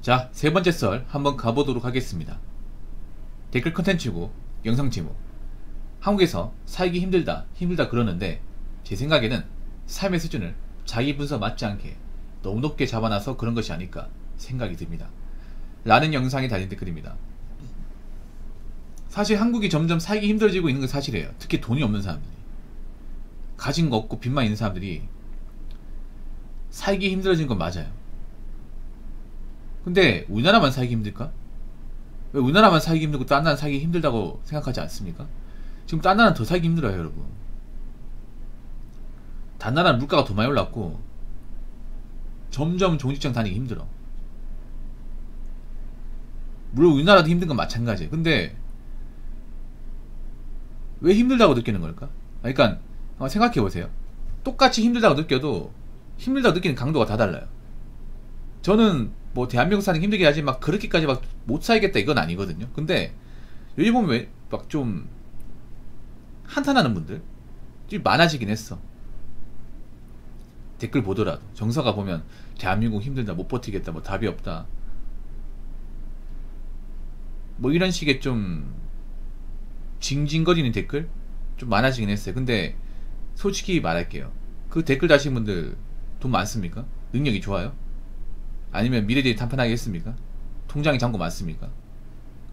자, 세 번째 썰 한번 가보도록 하겠습니다. 댓글 컨텐츠고 영상 제목, 한국에서 살기 힘들다 그러는데 제 생각에는 삶의 수준을 자기 분석 맞지 않게 너무 높게 잡아놔서 그런 것이 아닐까 생각이 듭니다. 라는 영상이 달린 댓글입니다. 사실 한국이 점점 살기 힘들어지고 있는 건 사실이에요. 특히 돈이 없는 사람들이, 가진 거 없고 빚만 있는 사람들이 살기 힘들어진 건 맞아요. 근데 우리나라만 살기 힘들까? 왜 우리나라만 살기 힘들고 딴 나라는 살기 힘들다고 생각하지 않습니까? 지금 딴 나라는 더 살기 힘들어요, 여러분. 단 나라는 물가가 더 많이 올랐고 점점 좋은 직장 다니기 힘들어. 물론 우리나라도 힘든 건 마찬가지예요. 근데 왜 힘들다고 느끼는 걸까? 그러니까 생각해보세요. 똑같이 힘들다고 느껴도 힘들다고 느끼는 강도가 다 달라요. 저는 뭐 대한민국 사는 게 힘들게 하지 막 그렇게까지 막 못 살겠다 이건 아니거든요. 근데 요즘 보면 왜 막 좀 한탄하는 분들 좀 많아지긴 했어. 댓글 보더라도 정서가 보면 대한민국 힘들다, 못 버티겠다, 뭐 답이 없다, 뭐 이런 식의 좀 징징거리는 댓글 좀 많아지긴 했어요. 근데 솔직히 말할게요. 그 댓글 다신 분들 돈 많습니까? 능력이 좋아요? 아니면 미래들이 탄탄하겠습니까? 통장에 잔고 많습니까?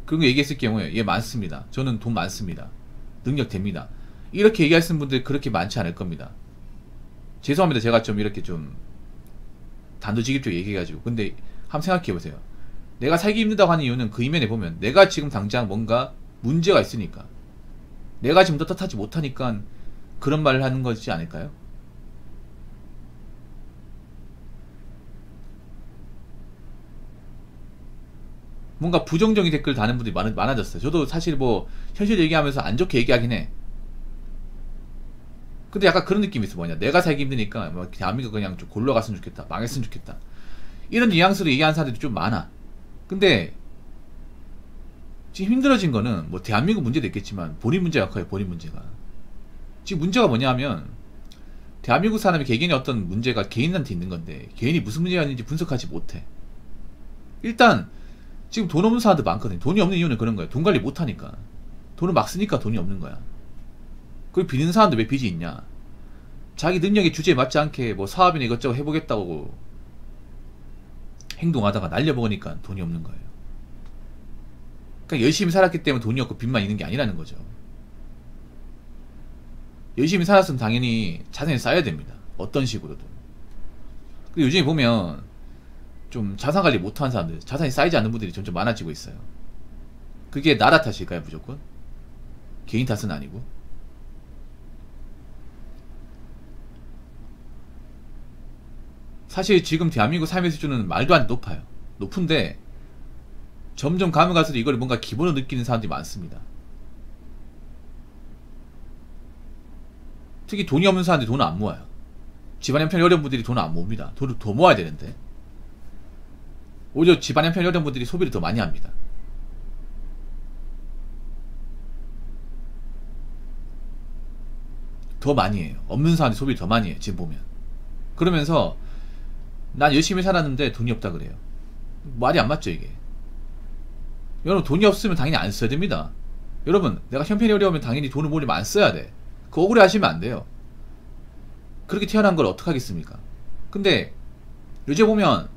그런 거 얘기했을 경우에 예 많습니다. 저는 돈 많습니다. 능력 됩니다. 이렇게 얘기하시는 분들 그렇게 많지 않을 겁니다. 죄송합니다. 제가 좀 이렇게 좀 단도직입적으로 얘기해가지고. 근데 한번 생각해보세요. 내가 살기 힘들다고 하는 이유는 그 이면에 보면 내가 지금 당장 뭔가 문제가 있으니까, 내가 지금 떳떳하지 못하니까 그런 말을 하는 거지 않을까요? 뭔가 부정적인 댓글 다는 분들이 많아졌어요. 저도 사실 뭐 현실 얘기하면서 안 좋게 얘기하긴 해. 근데 약간 그런 느낌이 있어. 뭐냐, 내가 살기 힘드니까 뭐 대한민국 그냥 좀 골러갔으면 좋겠다, 망했으면 좋겠다, 이런 뉘앙스로 얘기하는 사람들이 좀 많아. 근데 지금 힘들어진 거는 뭐 대한민국 문제도 있겠지만 본인 문제가 커요. 본인 문제가. 지금 문제가 뭐냐면 대한민국 사람이 개개인의 어떤 문제가 개인한테 있는 건데 개인이 무슨 문제가 있는지 분석하지 못해. 일단 지금 돈 없는 사람들 많거든. 돈이 없는 이유는 그런 거야. 돈 관리 못하니까. 돈을 막 쓰니까 돈이 없는 거야. 그리고 빚는 사람들 왜 빚이 있냐? 자기 능력의 주제에 맞지 않게 뭐 사업이나 이것저것 해보겠다고 행동하다가 날려먹으니까 돈이 없는 거예요. 그러니까 열심히 살았기 때문에 돈이 없고 빚만 있는 게 아니라는 거죠. 열심히 살았으면 당연히 자산이 쌓여야 됩니다. 어떤 식으로든. 그리고 요즘에 보면 좀 자산 관리 못하는 사람들, 자산이 쌓이지 않는 분들이 점점 많아지고 있어요. 그게 나라 탓일까요? 무조건? 개인 탓은 아니고. 사실 지금 대한민국 삶의 수준은 말도 안 돼 높아요. 높은데 점점 가면 갈수록 이걸 뭔가 기본으로 느끼는 사람들이 많습니다. 특히 돈이 없는 사람들이 돈을 안 모아요. 집안 형편이 어려운 분들이 돈을 안 모읍니다. 돈을 더 모아야 되는데 오히려 집안 형편이 어려운 분들이 소비를 더 많이 합니다. 더 많이 해요. 없는 사람들이 소비를 더 많이 해요. 지금 보면. 그러면서 난 열심히 살았는데 돈이 없다 그래요. 말이 안 맞죠 이게. 여러분, 돈이 없으면 당연히 안 써야 됩니다. 여러분, 내가 형편이 어려우면 당연히 돈을 모으려면 안 써야 돼. 그거 억울해 하시면 안 돼요. 그렇게 태어난 걸 어떡하겠습니까? 근데 요새 보면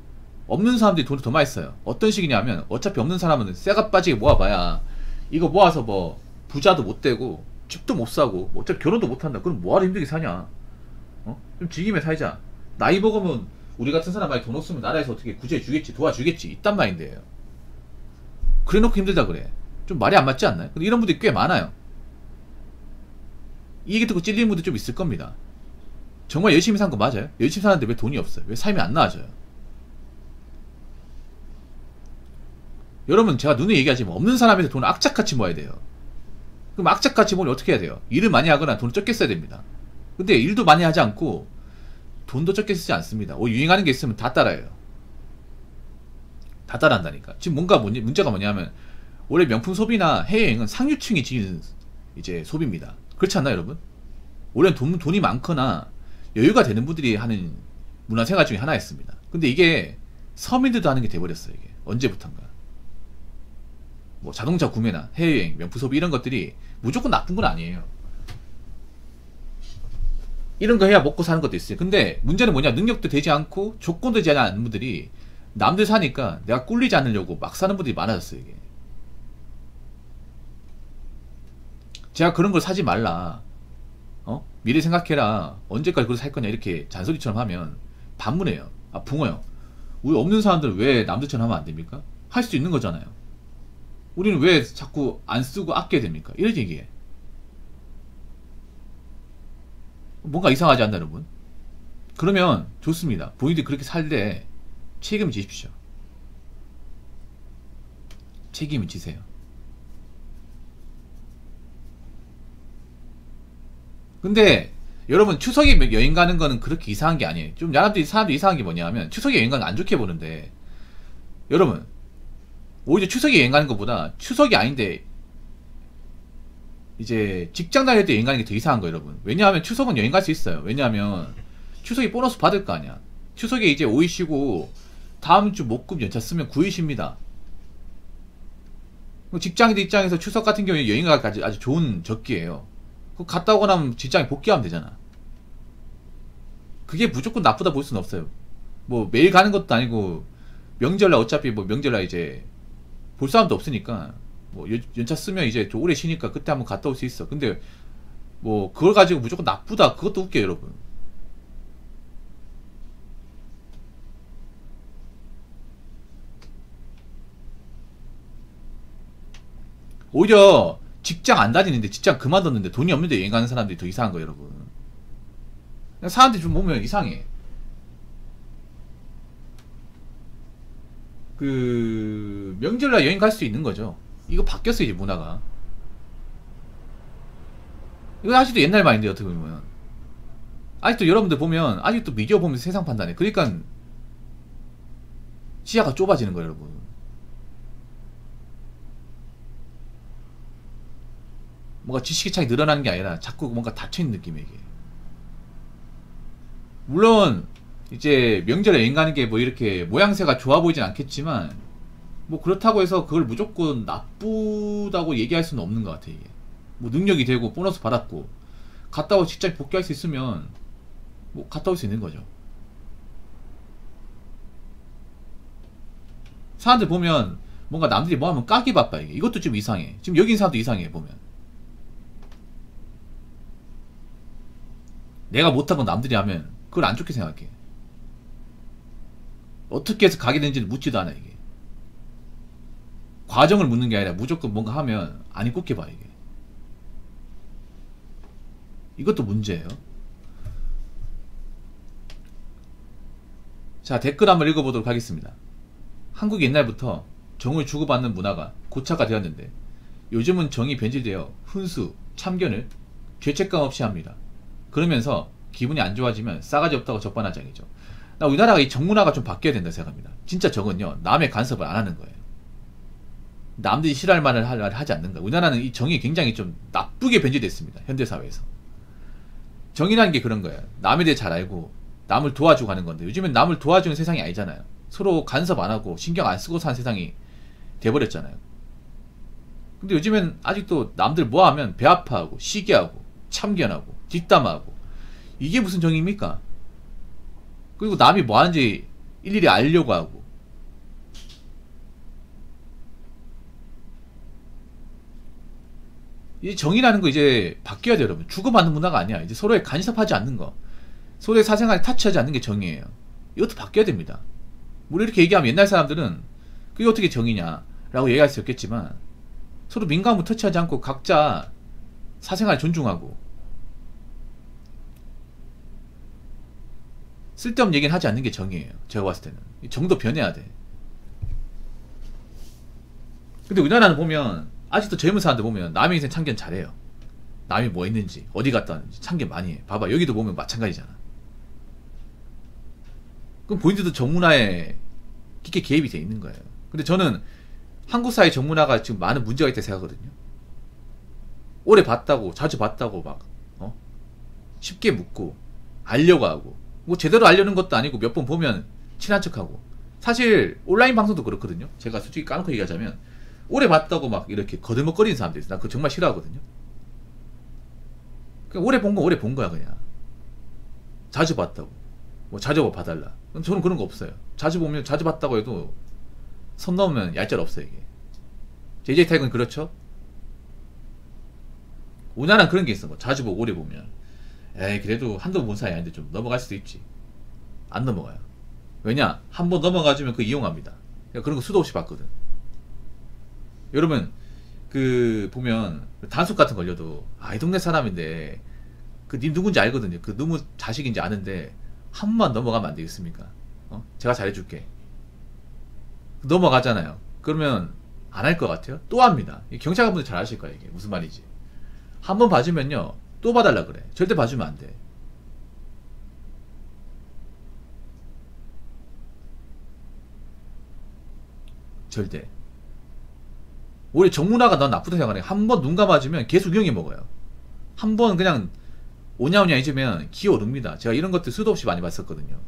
없는 사람들이 돈을 더 많이 써요. 어떤 식이냐면 어차피 없는 사람은 쇠가 빠지게 모아봐야 이거 모아서 뭐 부자도 못 되고 집도 못 사고 뭐 어차피 결혼도 못 한다. 그럼 뭐하러 힘들게 사냐? 좀 즐기며 살자. 나이 먹으면 우리 같은 사람 많이 돈 없으면 나라에서 어떻게 구제해주겠지, 도와주겠지, 이딴 마인드예요. 그래놓고 힘들다 그래. 좀 말이 안 맞지 않나요? 근데 이런 분들이 꽤 많아요. 이 얘기 듣고 찔리는 분들 좀 있을 겁니다. 정말 열심히 산 거 맞아요? 열심히 사는데 왜 돈이 없어요? 왜 삶이 안 나아져요? 여러분, 제가 눈에 얘기하지만 없는 사람한테 돈을 악착같이 모아야 돼요. 그럼 악착같이 모으면 어떻게 해야 돼요? 일을 많이 하거나 돈을 적게 써야 됩니다. 근데 일도 많이 하지 않고 돈도 적게 쓰지 않습니다. 유행하는 게 있으면 다 따라해요. 다 따라한다니까. 지금 뭔가 문제가 뭐냐면 원래 명품 소비나 해외여행은 상류층이 지는 이제 소비입니다. 그렇지 않나요, 여러분? 원래는 돈이 많거나 여유가 되는 분들이 하는 문화생활 중에 하나였습니다. 근데 이게 서민들도 하는 게 돼버렸어요. 이게 언제부턴가. 뭐 자동차 구매나 해외여행, 명품 소비 이런 것들이 무조건 나쁜 건 아니에요. 이런 거 해야 먹고 사는 것도 있어요. 근데 문제는 뭐냐, 능력도 되지 않고 조건도 되지 않은 분들이 남들 사니까 내가 꿀리지 않으려고 막 사는 분들이 많아졌어요. 이게 제가 그런 걸 사지 말라, 미래 생각해라, 언제까지 그걸 살 거냐 이렇게 잔소리처럼 하면 반문해요. 아, 붕어요. 우리 없는 사람들은 왜 남들처럼 하면 안 됩니까? 할 수 있는 거잖아요. 우리는 왜 자꾸 안 쓰고 아껴야 됩니까? 이런 얘기해. 뭔가 이상하지 않나 여러분? 그러면 좋습니다. 본인들이 그렇게 살때 책임을 지십시오. 책임을 지세요. 근데 여러분, 추석에 여행 가는 거는 그렇게 이상한 게 아니에요. 좀 사람들이 이상한 게 뭐냐 하면 추석에 여행 가는 거 안 좋게 보는데, 여러분 오히려 추석에 여행 가는 것보다 추석이 아닌데 이제 직장 다닐 때 여행 가는 게 더 이상한 거예요 여러분. 왜냐하면 추석은 여행 갈 수 있어요. 왜냐하면 추석에 보너스 받을 거 아니야. 추석에 이제 5일 쉬고 다음 주 목금 연차 쓰면 9일 쉽니다. 직장인들 입장에서 추석 같은 경우에 여행 가기 아주 좋은 적기예요. 그거 갔다 오고 나면 직장에 복귀하면 되잖아. 그게 무조건 나쁘다 볼 수는 없어요. 뭐 매일 가는 것도 아니고 명절날 어차피 뭐 명절날 이제 볼 사람도 없으니까 뭐 연차 쓰면 이제 좀 오래 쉬니까 그때 한번 갔다 올 수 있어. 근데 뭐 그걸 가지고 무조건 나쁘다, 그것도 웃겨요 여러분. 오히려 직장 안 다니는데 직장 그만뒀는데 돈이 없는데 여행 가는 사람들이 더 이상한 거예요 여러분. 사람들이 좀 보면 이상해. 그 명절날 여행 갈 수 있는 거죠. 이거 바뀌었어요 이제 문화가. 이거 아직도 옛날 말인데 어떻게 보면 아직도 여러분들 보면 아직도 미디어 보면서 세상 판단해. 그러니까 시야가 좁아지는 거예요 여러분. 뭔가 지식의 차이 늘어나는 게 아니라 자꾸 뭔가 닫혀있는 느낌이에요 이게. 물론 이제 명절에 여행 가는 게 뭐 이렇게 모양새가 좋아 보이진 않겠지만 뭐 그렇다고 해서 그걸 무조건 나쁘다고 얘기할 수는 없는 것 같아 이게. 뭐 능력이 되고 보너스 받았고 갔다 오고 직장에 복귀할 수 있으면 뭐 갔다 올 수 있는 거죠. 사람들 보면 뭔가 남들이 뭐 하면 까기 바빠 이게. 이것도 좀 이상해. 지금 여기 있는 사람도 이상해 보면. 내가 못하고 남들이 하면 그걸 안 좋게 생각해. 어떻게 해서 가게 되는지는 묻지도 않아 이게. 과정을 묻는 게 아니라 무조건 뭔가 하면 안 입고 봐 이게. 이것도 문제예요. 자, 댓글 한번 읽어보도록 하겠습니다. 한국이 옛날부터 정을 주고받는 문화가 고착화 되었는데 요즘은 정이 변질되어 훈수, 참견을 죄책감 없이 합니다. 그러면서 기분이 안 좋아지면 싸가지 없다고 적반하장이죠. 나 우리나라가 이 정문화가 좀 바뀌어야 된다 생각합니다. 진짜 정은요, 남의 간섭을 안 하는 거예요. 남들이 싫어할 말을 하지 않는 거예요. 우리나라는 이 정이 굉장히 좀 나쁘게 변질됐습니다. 현대사회에서. 정이라는 게 그런 거예요. 남에 대해 잘 알고 남을 도와주고 하는 건데 요즘엔 남을 도와주는 세상이 아니잖아요. 서로 간섭 안 하고 신경 안 쓰고 사는 세상이 돼버렸잖아요. 근데 요즘엔 아직도 남들 뭐 하면 배 아파하고 시기하고 참견하고 뒷담화하고 이게 무슨 정의입니까? 그리고 남이 뭐 하는지 일일이 알려고 하고. 이 정의라는 거 이제 바뀌어야 돼요 여러분. 주고받는 문화가 아니야. 이제 서로에 간섭하지 않는 거, 서로의 사생활에 타치하지 않는 게 정의예요. 이것도 바뀌어야 됩니다. 우리 이렇게 얘기하면 옛날 사람들은 그게 어떻게 정의냐 라고 얘기할 수 있겠지만 서로 민감한 터치하지 않고 각자 사생활 존중하고 쓸데없는 얘기는 하지 않는 게 정의예요. 제가 봤을 때는 정도 변해야 돼. 근데 우리나라는 보면 아직도 젊은 사람들 보면 남의 인생 참견 잘해요. 남이 뭐 했는지 어디 갔다 왔는지 참견 많이 해. 봐봐, 여기도 보면 마찬가지잖아. 그럼 본인들도 정문화에 깊게 개입이 돼 있는 거예요. 근데 저는 한국 사회 정문화가 지금 많은 문제가 있다고 생각하거든요. 오래 봤다고, 자주 봤다고 막 쉽게 묻고 알려고 하고, 뭐 제대로 알려는 것도 아니고 몇 번 보면 친한 척하고 사실 온라인 방송도 그렇거든요. 제가 솔직히 까놓고 얘기하자면 오래 봤다고 막 이렇게 거들먹거리는 사람들 있어. 나 그거 정말 싫어하거든요. 그냥 오래 본 거 오래 본 거야 그냥. 자주 봤다고. 뭐 자주 봐달라. 저는 그런 거 없어요. 자주 보면 자주 봤다고 해도 선 넘으면 얄짤 없어요 이게. JJ 타이거는 그렇죠. 우나는 그런 게 있어. 뭐 자주 보고 오래 보면 에이 그래도 한두 번 본 사이 아닌데 좀 넘어갈 수도 있지. 안 넘어가요. 왜냐? 한 번 넘어가주면 그 이용합니다. 그런 거 수도 없이 봤거든. 여러분 그 보면 단속 같은 거 걸려도 이 동네 사람인데 그 님 누군지 알거든요. 그 누구 자식인지 아는데 한 번만 넘어가면 안 되겠습니까? 제가 잘해줄게. 넘어가잖아요. 그러면 안 할 것 같아요? 또 합니다. 경찰관분들 잘 아실 거예요. 이게 무슨 말인지. 한 번 봐주면요 또 봐달라 그래. 절대 봐주면 안 돼. 절대. 우리 정문화가 난 나쁘다 생각해. 한 번 눈 감아주면 계속 이용해 먹어요. 한 번 그냥 오냐오냐 해주면 기어오릅니다. 제가 이런 것들 수도 없이 많이 봤었거든요.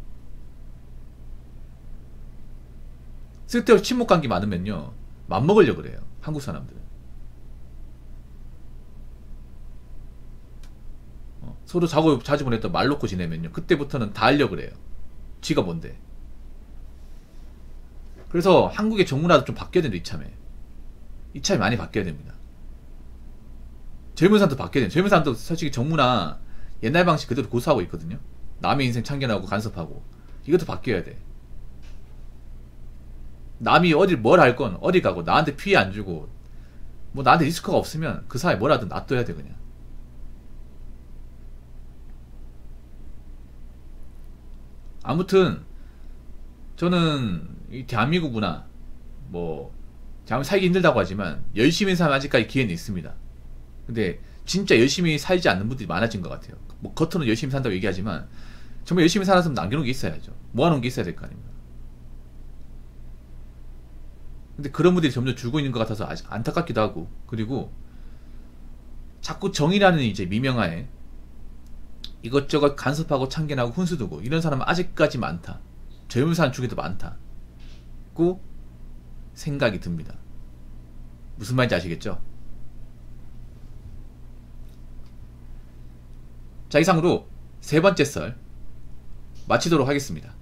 쓸데없이 친목관계 많으면요 맘먹으려고 그래요. 한국 사람들은. 서로 자주 보냈던 말 놓고 지내면요 그때부터는 다 하려고 그래요. 지가 뭔데. 그래서 한국의 정문화도 좀 바뀌어야 된다 이참에. 이참에 많이 바뀌어야 됩니다. 젊은 사람도 바뀌어야 돼요. 젊은 사람도 솔직히 정문화 옛날 방식 그대로 고수하고 있거든요. 남의 인생 참견하고 간섭하고. 이것도 바뀌어야 돼. 남이 어디 뭘 할 건 어디 가고 나한테 피해 안 주고 뭐 나한테 리스크가 없으면 그 사이에 뭘 하든 놔둬야 돼 그냥. 아무튼 저는 이 대한민국 문화 뭐 대한민국 살기 힘들다고 하지만 열심히 살면 아직까지 기회는 있습니다. 근데 진짜 열심히 살지 않는 분들이 많아진 것 같아요. 뭐 겉으로는 열심히 산다고 얘기하지만 정말 열심히 살았으면 남겨놓은 게 있어야죠. 모아놓은 게 있어야 될 거 아닙니까. 근데 그런 분들이 점점 줄고 있는 것 같아서 아직 안타깝기도 하고. 그리고 자꾸 정의라는 이제 미명하에 이것저것 간섭하고 참견하고 훈수두고 이런 사람은 아직까지 많다. 젊은 사람 중에도 많다고 생각이 듭니다. 무슨 말인지 아시겠죠? 자, 이상으로 세 번째 썰 마치도록 하겠습니다.